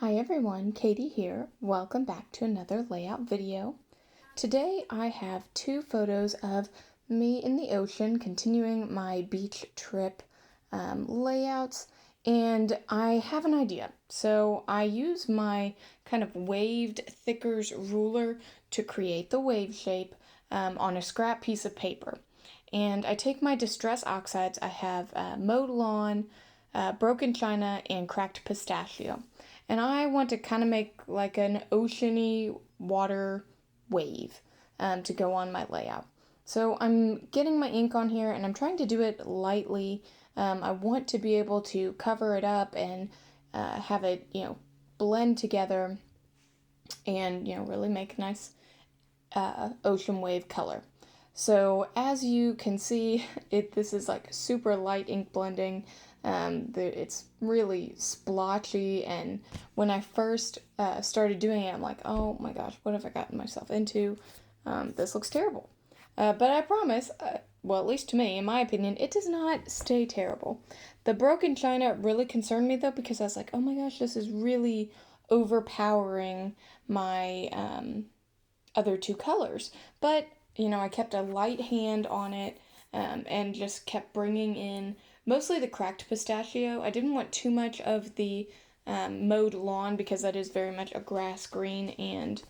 Hi everyone, Katie here. Welcome back to another layout video. Today I have two photos of me in the ocean continuing my beach trip layouts, and I have an idea. So I use my kind of waved thickers ruler to create the wave shape on a scrap piece of paper. And I take my distress oxides. I have mowed lawn, broken china, and cracked pistachio. And I want to kind of make like an oceany water wave to go on my layout. So I'm getting my ink on here and I'm trying to do it lightly. I want to be able to cover it up and have it, blend together and, really make a nice ocean wave color. So as you can see, this is like super light ink blending. It's really splotchy, and when I first started doing it, I'm like, oh my gosh, what have I gotten myself into? This looks terrible. But I promise, well, at least to me, in my opinion, it does not stay terrible. The broken china really concerned me though, because I was like, oh my gosh, this is really overpowering my other two colors. But I kept a light hand on it and just kept bringing in mostly the cracked pistachio. I didn't want too much of the mowed lawn because that is very much a grass green, and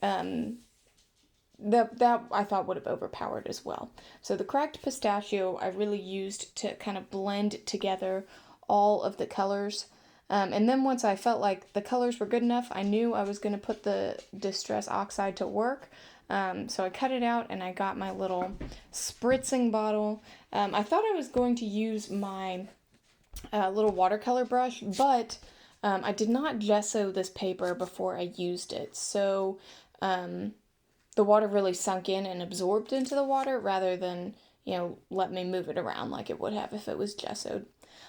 that I thought would have overpowered as well. So the cracked pistachio I really used to kind of blend together all of the colors. And then once I felt like the colors were good enough, I knew I was going to put the distress oxide to work. So I cut it out and I got my little spritzing bottle. I thought I was going to use my little watercolor brush, but I did not gesso this paper before I used it. So the water really sunk in and absorbed into the water rather than, let me move it around like it would have if it was gessoed.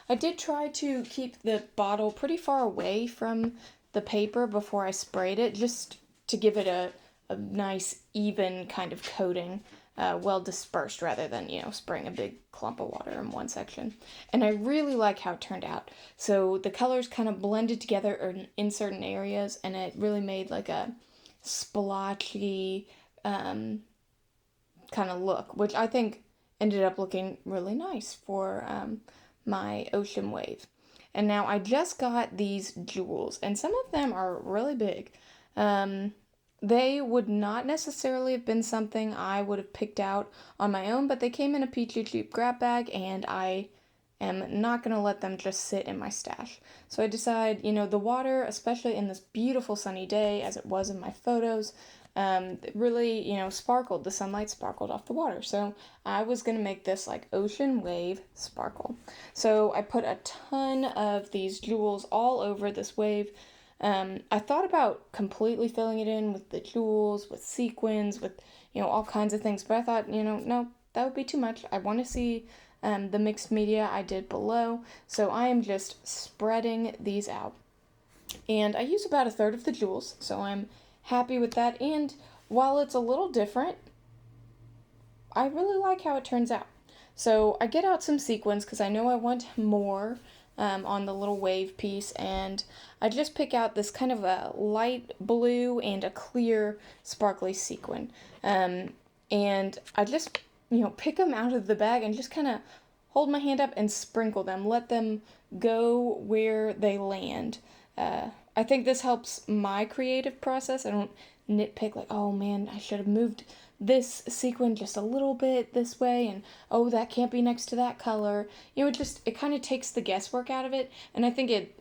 I did try to keep the bottle pretty far away from the paper before I sprayed it, just to give it a nice, even kind of coating, well dispersed rather than, spraying a big clump of water in one section. And I really like how it turned out. So the colors kind of blended together in certain areas, and it really made like a splotchy kind of look, which I think ended up looking really nice for my ocean wave. And now I just got these jewels, and some of them are really big. They would not necessarily have been something I would have picked out on my own, but they came in a peachy cheap grab bag, and I am not going to let them just sit in my stash. So I decide, the water, especially in this beautiful sunny day, as it was in my photos, it really, sparkled. The sunlight sparkled off the water. So I was going to make this like ocean wave sparkle. So I put a ton of these jewels all over this wave. I thought about completely filling it in with the jewels, with sequins, with, all kinds of things. But I thought, no, that would be too much. I want to see the mixed media I did below. So I am just spreading these out. And I use about a third of the jewels, so I'm happy with that. And while it's a little different, I really like how it turns out. So I get out some sequins because I know I want more on the little wave piece, and I just pick out this kind of a light blue and a clear sparkly sequin. And I just, pick them out of the bag and just kind of hold my hand up and sprinkle them, let them go where they land. I think this helps my creative process. I don't nitpick like, oh man, I should have moved this sequin just a little bit this way, and oh, that can't be next to that color. It kind of takes the guesswork out of it, and I think it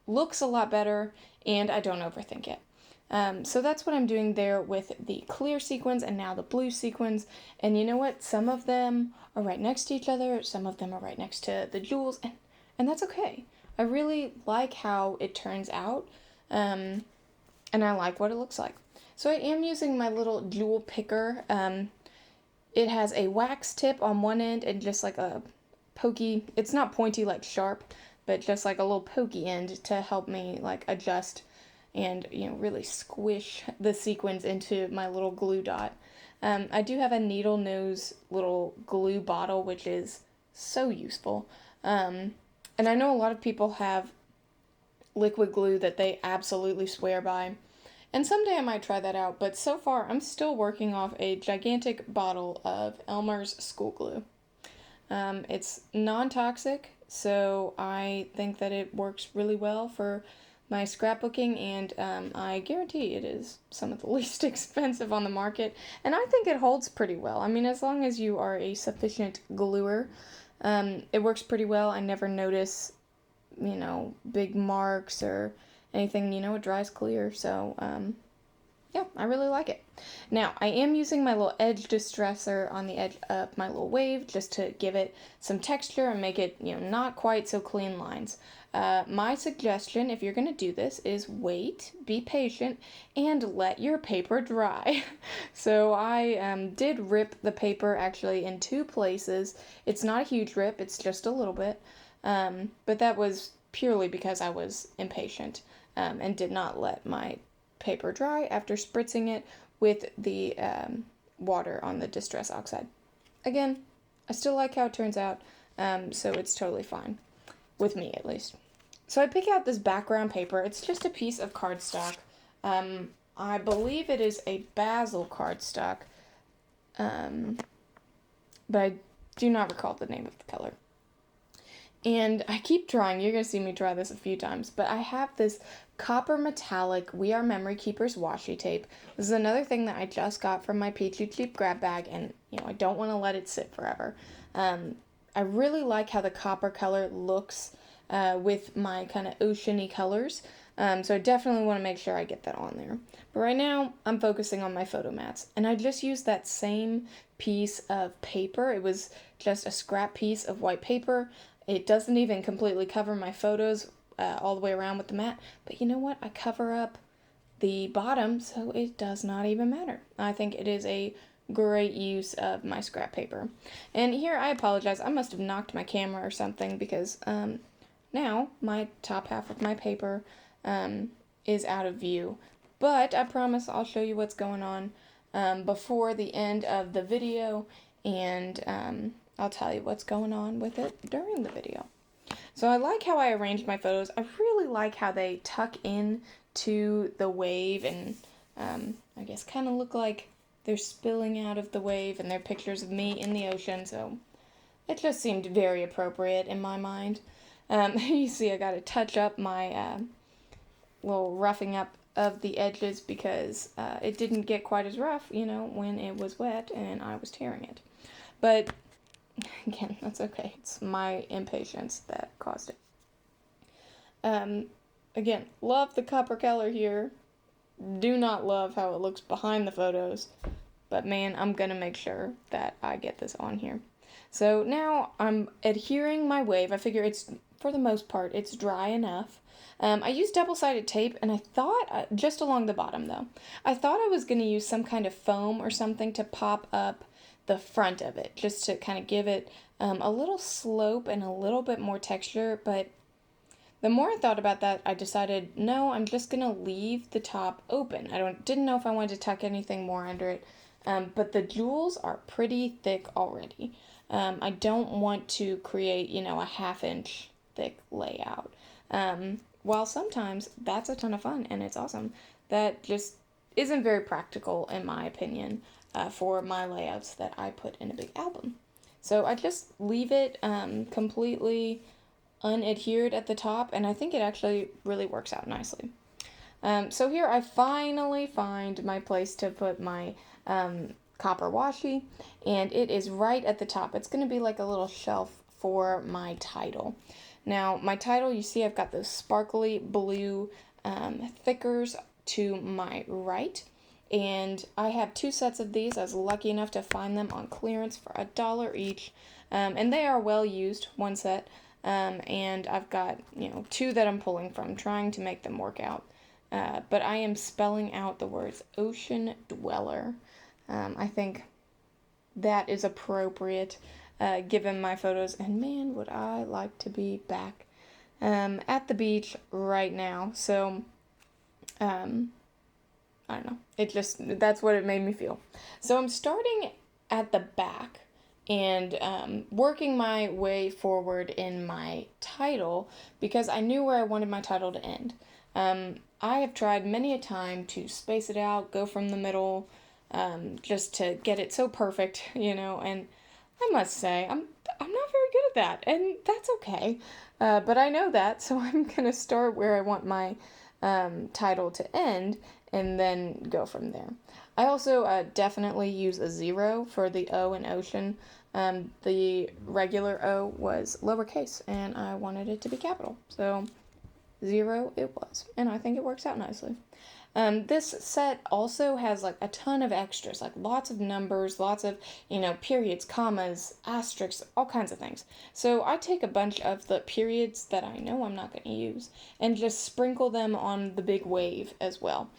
looks a lot better, and I don't overthink it. So that's what I'm doing there with the clear sequins and now the blue sequins. And you know what? Some of them are right next to each other. Some of them are right next to the jewels, and that's okay. I really like how it turns out, and I like what it looks like. So I am using my little jewel picker. It has a wax tip on one end and just like a pokey, it's not pointy like sharp, but just like a little pokey end to help me like adjust and really squish the sequins into my little glue dot. I do have a needle nose little glue bottle, which is so useful. And I know a lot of people have liquid glue that they absolutely swear by. And someday I might try that out, but so far I'm still working off a gigantic bottle of Elmer's school glue. It's non-toxic, so I think that it works really well for my scrapbooking, and I guarantee it is some of the least expensive on the market, and I think it holds pretty well. I mean, as long as you are a sufficient gluer, it works pretty well. I never notice, big marks or anything, it dries clear, so, yeah, I really like it. Now, I am using my little edge distresser on the edge of my little wave just to give it some texture and make it, not quite so clean lines. My suggestion, if you're going to do this, is wait, be patient, and let your paper dry. So I did rip the paper actually in 2 places. It's not a huge rip, it's just a little bit. But that was purely because I was impatient and did not let my paper dry after spritzing it with the water on the distress oxide. Again, I still like how it turns out, so it's totally fine, with me at least. So I pick out this background paper. It's just a piece of cardstock. I believe it is a basil cardstock, but I do not recall the name of the color. And I keep trying, you're going to see me try this a few times, but I have this copper metallic We Are Memory Keepers washi tape. This is another thing that I just got from my Peachy Cheap grab bag, and, I don't want to let it sit forever. I really like how the copper color looks with my kind of oceany colors, so I definitely want to make sure I get that on there. But right now, I'm focusing on my photo mats, and I just used that same piece of paper. It was just a scrap piece of white paper. It doesn't even completely cover my photos all the way around with the mat, but you know what? I cover up the bottom, so it does not even matter. I think it is a great use of my scrap paper. And here, I apologize. I must have knocked my camera or something because now my top half of my paper is out of view. But I promise I'll show you what's going on before the end of the video, and I'll tell you what's going on with it during the video. So I like how I arranged my photos. I really like how they tuck in to the wave and I guess kind of look like they're spilling out of the wave, and they're pictures of me in the ocean, so it just seemed very appropriate in my mind. You see I got to touch up my little roughing up of the edges because it didn't get quite as rough, when it was wet and I was tearing it. But again, that's okay. It's my impatience that caused it. Again, love the copper color here. Do not love how it looks behind the photos. But man, I'm going to make sure that I get this on here. So now I'm adhering my wave. I figure it's, for the most part, it's dry enough. I used double-sided tape, and I thought, just along the bottom though, I thought I was going to use some kind of foam or something to pop up the front of it, just to kind of give it a little slope and a little bit more texture, but the more I thought about that, I decided, no, I'm just going to leave the top open. Didn't know if I wanted to tuck anything more under it, but the jewels are pretty thick already. I don't want to create, a 1/2-inch thick layout. While sometimes that's a ton of fun and it's awesome, that just isn't very practical, in my opinion, for my layouts that I put in a big album. So I just leave it completely unadhered at the top, and I think it actually really works out nicely. So here I finally find my place to put my copper washi, and it is right at the top. It's going to be like a little shelf for my title. Now, my title, you see I've got those sparkly blue thickers to my right, and I have 2 sets of these. I was lucky enough to find them on clearance for $1 each, and they are well used, 1 set, and I've got, 2 that I'm pulling from, trying to make them work out. But I am spelling out the words Ocean Dweller. I think that is appropriate given my photos, and man, would I like to be back at the beach right now. So, I don't know. That's what it made me feel. So I'm starting at the back, and working my way forward in my title because I knew where I wanted my title to end. I have tried many a time to space it out, go from the middle, just to get it so perfect, and I must say, I'm not very good at that, and that's okay. But I know that, so I'm gonna start where I want my title to end, and then go from there. I also definitely use a 0 for the O in ocean. The regular O was lowercase, and I wanted it to be capital, so 0 it was, and I think it works out nicely. This set also has like a ton of extras, like lots of numbers, lots of, periods, commas, asterisks, all kinds of things. So I take a bunch of the periods that I know I'm not going to use and just sprinkle them on the big wave as well.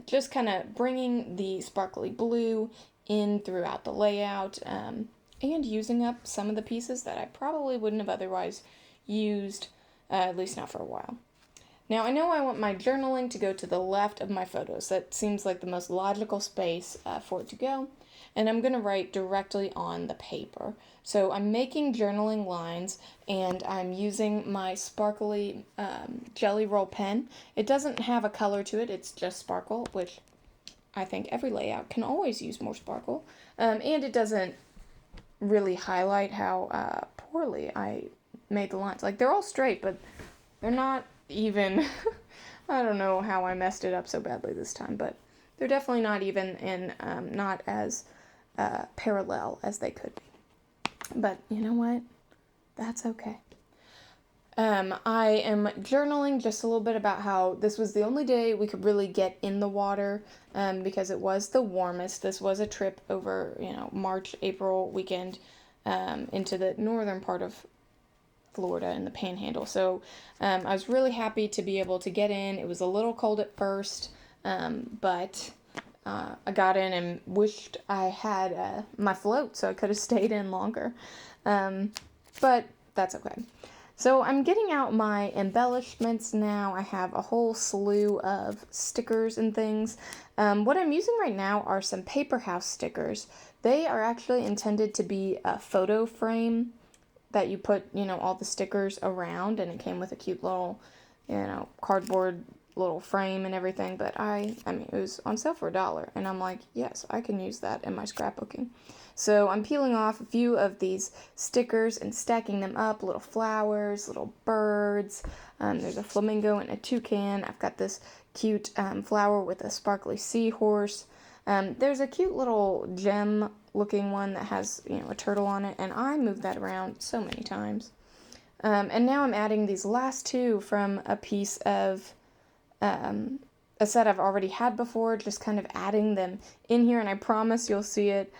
Just kind of bringing the sparkly blue in throughout the layout, and using up some of the pieces that I probably wouldn't have otherwise used, at least not for a while. Now, I know I want my journaling to go to the left of my photos. That seems like the most logical space for it to go. And I'm going to write directly on the paper. So I'm making journaling lines, and I'm using my sparkly Jelly Roll pen. It doesn't have a color to it, it's just sparkle, which I think every layout can always use more sparkle. And it doesn't really highlight how poorly I made the lines. Like, they're all straight, but they're not even. I don't know how I messed it up so badly this time, but they're definitely not even and not as parallel as they could be. But you know what? That's okay. I am journaling just a little bit about how this was the only day we could really get in the water because it was the warmest. This was a trip over, March, April weekend into the northern part of Florida in the Panhandle. So I was really happy to be able to get in. It was a little cold at first, but I got in and wished I had my float so I could have stayed in longer. But that's okay. So I'm getting out my embellishments now. I have a whole slew of stickers and things. What I'm using right now are some paper house stickers. They are actually intended to be a photo frame that you put, all the stickers around, and it came with a cute little, cardboard little frame and everything, but I mean, it was on sale for $1, and I'm like, yes, I can use that in my scrapbooking. So I'm peeling off a few of these stickers and stacking them up, little flowers, little birds, there's a flamingo and a toucan, I've got this cute flower with a sparkly seahorse, there's a cute little gem looking one that has, a turtle on it, and I moved that around so many times. And now I'm adding these last two from a piece of a set I've already had before, just kind of adding them in here, and I promise you'll see it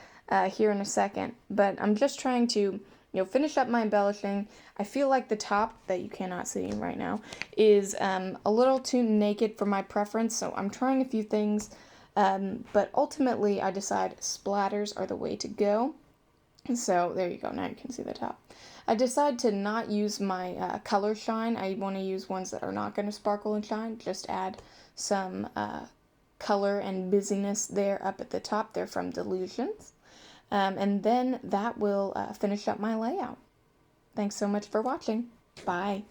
here in a second. But I'm just trying to, finish up my embellishing. I feel like the top, that you cannot see right now, is a little too naked for my preference, so I'm trying a few things. But ultimately, I decide splatters are the way to go. So there you go. Now you can see the top. I decide to not use my color shine. I want to use ones that are not going to sparkle and shine. Just add some color and busyness there up at the top. They're from Delusions. And then that will finish up my layout. Thanks so much for watching. Bye.